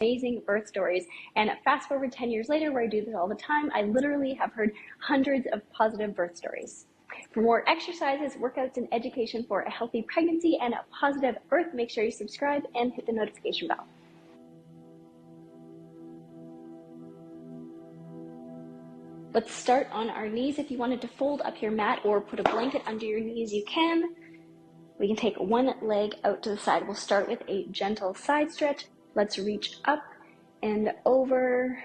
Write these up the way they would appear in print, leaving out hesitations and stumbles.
amazing birth stories. And fast forward 10 years later, where I do this all the time, I literally have heard hundreds of positive birth stories. For more exercises, workouts, and education for a healthy pregnancy and a positive birth, make sure you subscribe and hit the notification bell. Let's start on our knees. If you wanted to fold up your mat or put a blanket under your knees, you can. We can take one leg out to the side. We'll start with a gentle side stretch. Let's reach up and over.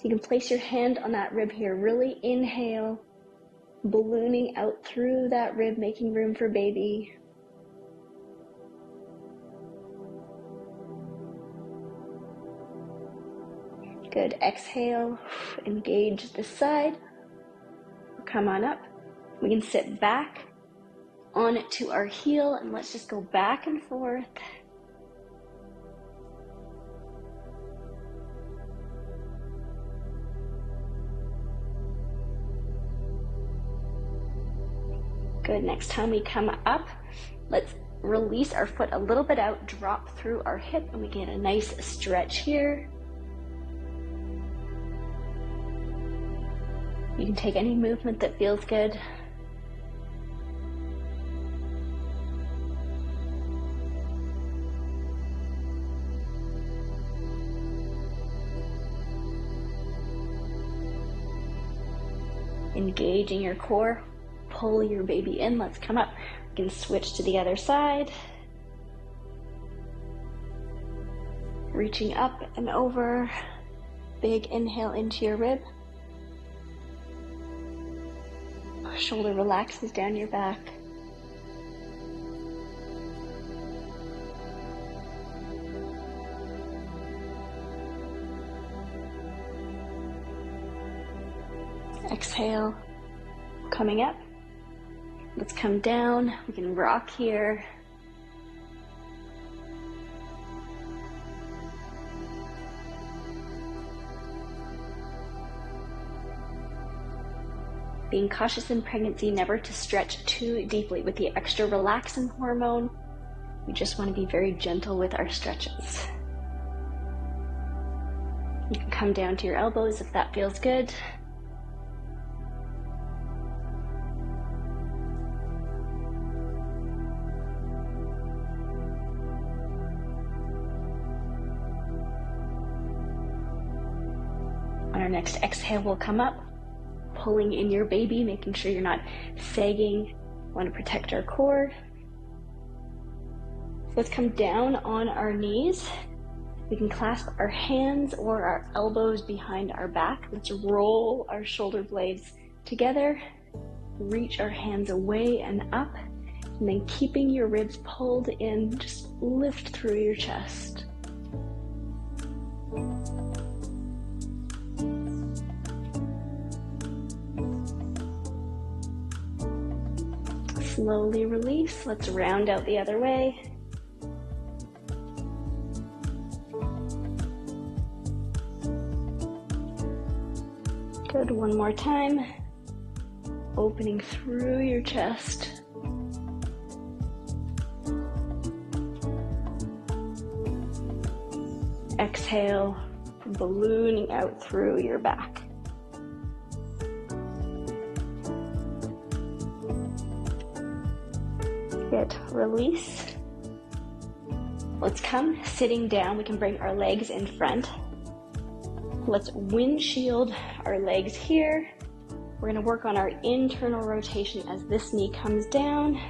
You can place your hand on that rib here. Really inhale, ballooning out through that rib, making room for baby. Good. Exhale, engage the side. Come on up. We can sit back onto our heel and let's just go back and forth. Good. Next time we come up, let's release our foot a little bit out, drop through our hip, and we get a nice stretch here. You can take any movement that feels good. Engaging your core, pull your baby in. Let's come up. We can switch to the other side. Reaching up and over. Big inhale into your rib. Shoulder relaxes down your back. Exhale, coming up. Let's come down. We can rock here. Being cautious in pregnancy, never to stretch too deeply with the extra relaxin hormone. We just want to be very gentle with our stretches. You can come down to your elbows if that feels good. On our next exhale, we'll come up, pulling in your baby, making sure you're not sagging. We want to protect our core. So let's come down on our knees. We can clasp our hands or our elbows behind our back. Let's roll our shoulder blades together. Reach our hands away and up. And then keeping your ribs pulled in, just lift through your chest. Slowly release. Let's round out the other way. Good. One more time. Opening through your chest. Exhale, ballooning out through your back. Good. Release. Let's come sitting down. We can bring our legs in front. Let's windshield our legs here. We're going to work on our internal rotation as this knee comes down.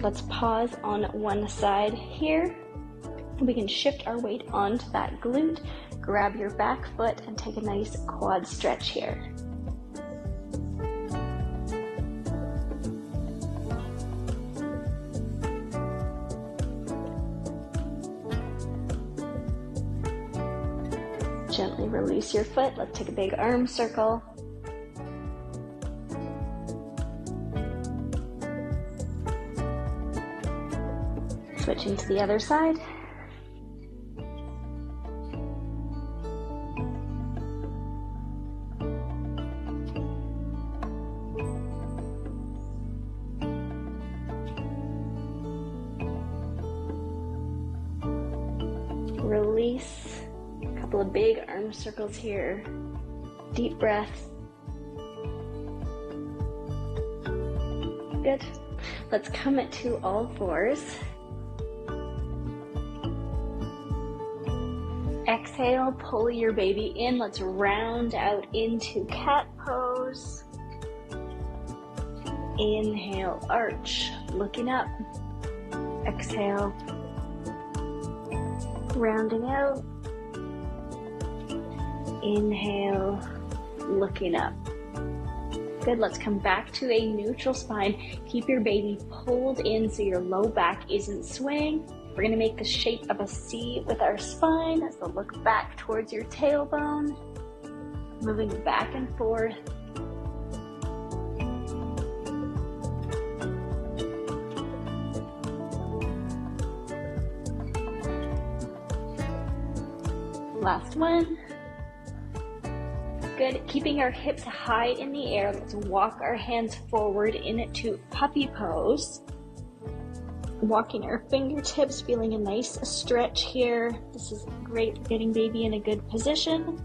Let's pause on one side here. We can shift our weight onto that glute, grab your back foot, and take a nice quad stretch here. Gently release your foot. Let's take a big arm circle. Switching to the other side. Release. A couple of big arm circles here. Deep breath. Good. Let's come to all fours. Exhale, pull your baby in. Let's round out into cat pose. Inhale, arch, looking up. Exhale, rounding out. Inhale, looking up. Good, let's come back to a neutral spine. Keep your baby pulled in so your low back isn't swaying. We're gonna make the shape of a C with our spine, so look back towards your tailbone, moving back and forth. Last one. Good, keeping our hips high in the air, let's walk our hands forward into puppy pose. Walking our fingertips, feeling a nice stretch here. This is great for getting baby in a good position.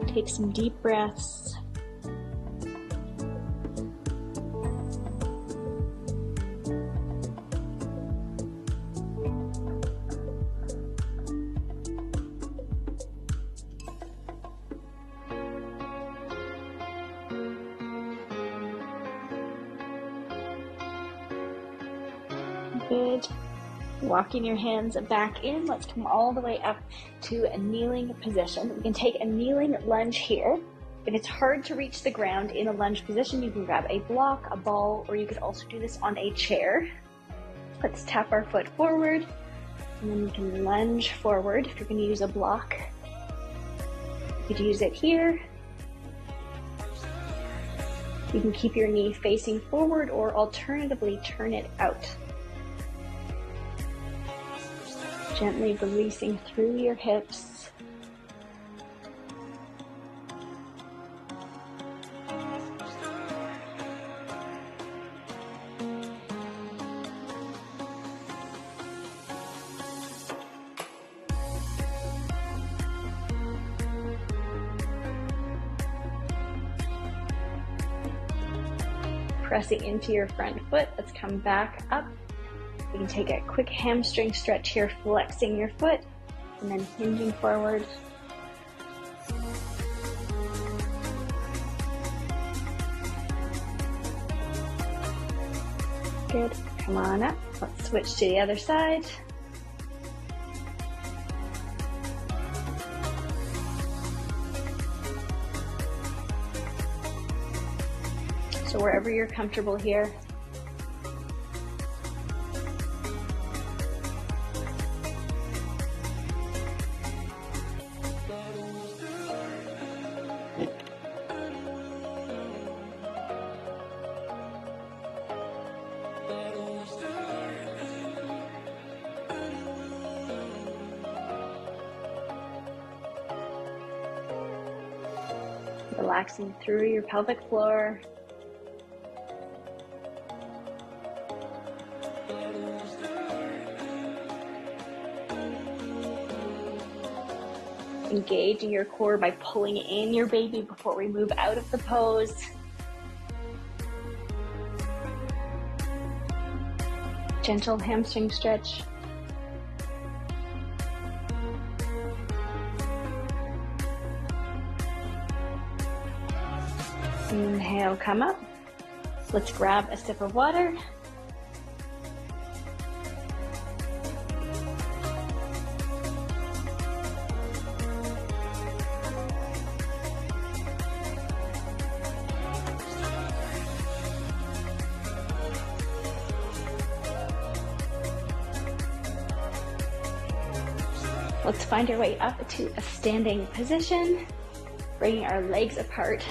Take some deep breaths. Good. Walking your hands back in. Let's come all the way up to a kneeling position. We can take a kneeling lunge here. If it's hard to reach the ground in a lunge position, you can grab a block, a ball, or you could also do this on a chair. Let's tap our foot forward, and then you can lunge forward. If you're going to use a block, you could use it here. You can keep your knee facing forward, or alternatively turn it out. Gently releasing through your hips. Pressing into your front foot, let's come back up. You can take a quick hamstring stretch here, flexing your foot, and then hinging forward. Good, come on up. Let's switch to the other side. So wherever you're comfortable here. Relaxing through your pelvic floor. Engaging your core by pulling in your baby before we move out of the pose. Gentle hamstring stretch. Inhale, come up. Let's grab a sip of water. Let's find our way up to a standing position, bringing our legs apart.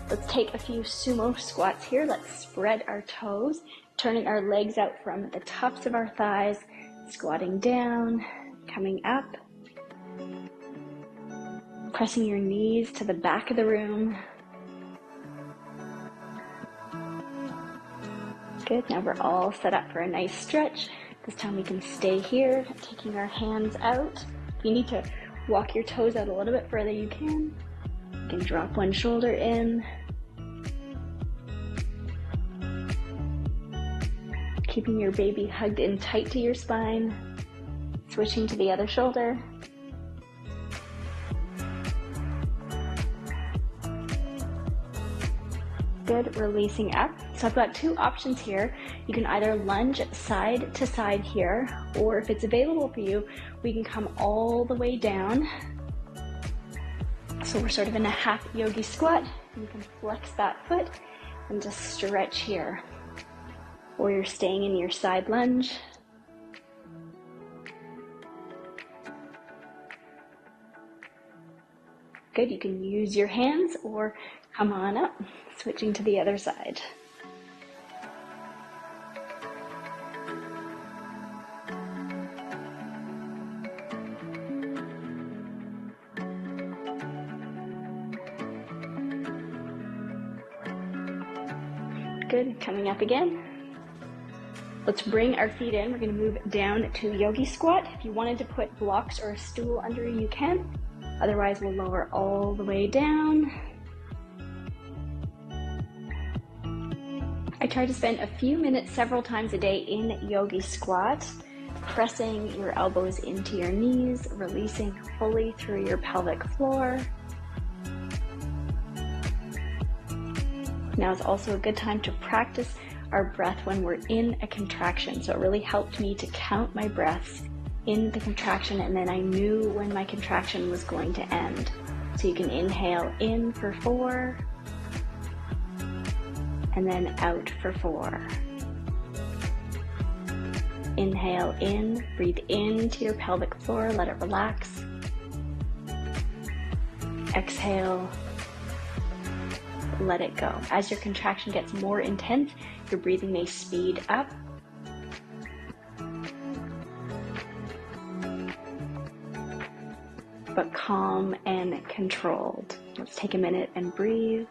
Let's take a few sumo squats here. Let's spread our toes, turning our legs out from the tops of our thighs, squatting down, coming up, pressing your knees to the back of the room. Good, now we're all set up for a nice stretch. This time we can stay here, taking our hands out. If you need to walk your toes out a little bit further, you can. You can drop one shoulder in. Keeping your baby hugged in tight to your spine. Switching to the other shoulder. Good, releasing up. So I've got two options here. You can either lunge side to side here, or if it's available for you, we can come all the way down. So we're sort of in a half yogi squat. You can flex that foot and just stretch here. Or you're staying in your side lunge. Good, you can use your hands or come on up, switching to the other side. Good, coming up again. Let's bring our feet in. We're going to move down to yogi squat. If you wanted to put blocks or a stool under you, you can. Otherwise, we'll lower all the way down. I try to spend a few minutes several times a day in yogi squat, pressing your elbows into your knees, releasing fully through your pelvic floor. Now is also a good time to practice our breath when we're in a contraction. So it really helped me to count my breaths in the contraction, and then I knew when my contraction was going to end. So you can inhale in for 4, and then out for 4. Inhale in, breathe into your pelvic floor, let it relax. Exhale, let it go. As your contraction gets more intense, your breathing may speed up. But calm and controlled. Let's take a minute and breathe.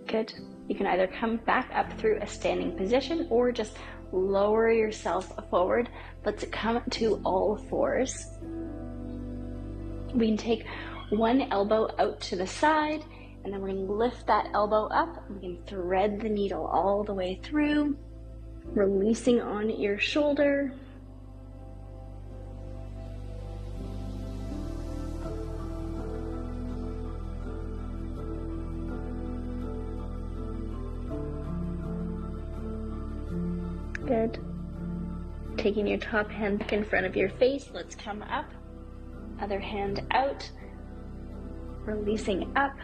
Good. You can either come back up through a standing position or just lower yourself forward. Let's come to all fours. We can take one elbow out to the side, and then we're going to lift that elbow up. We can thread the needle all the way through, releasing on your shoulder. Good. Taking your top hand back in front of your face, let's come up. Other hand out, releasing up,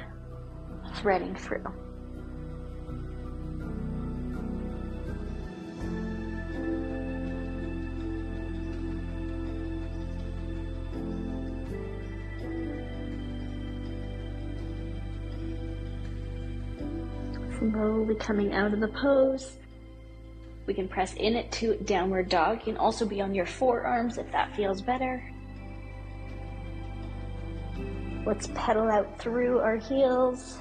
threading through. Slowly coming out of the pose. We can press in it to downward dog. You can also be on your forearms if that feels better. Let's pedal out through our heels.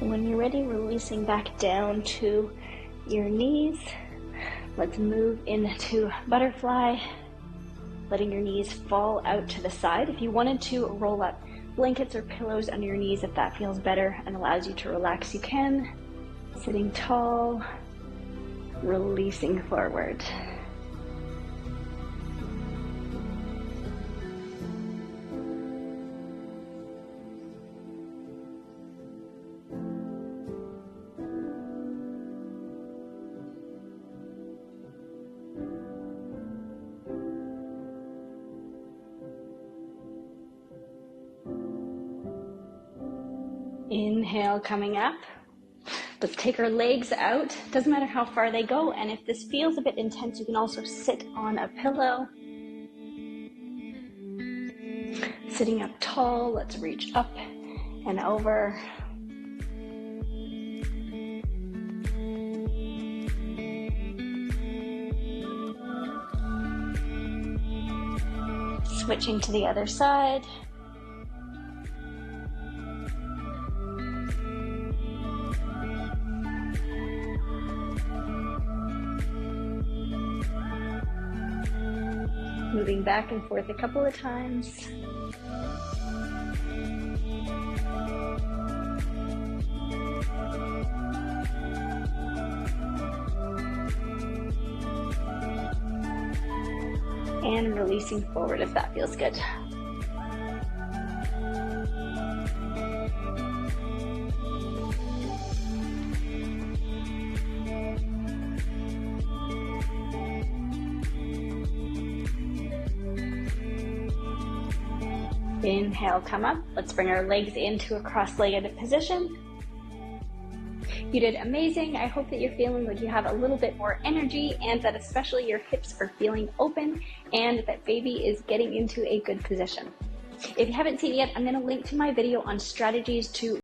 When you're ready, releasing back down to your knees. Let's move into butterfly, letting your knees fall out to the side. If you wanted to roll up blankets or pillows under your knees, if that feels better and allows you to relax, you can. Sitting tall, releasing forward. Inhale, coming up. Let's take our legs out. Doesn't matter how far they go, and if this feels a bit intense, you can also sit on a pillow. Sitting up tall, let's reach up and over. Switching to the other side. Moving back and forth a couple of times. And releasing forward if that feels good. Inhale, come up. Let's bring our legs into a cross-legged position. You did amazing. I hope that you're feeling like you have a little bit more energy and that especially your hips are feeling open and that baby is getting into a good position. If you haven't seen it yet, I'm going to link to my video on strategies to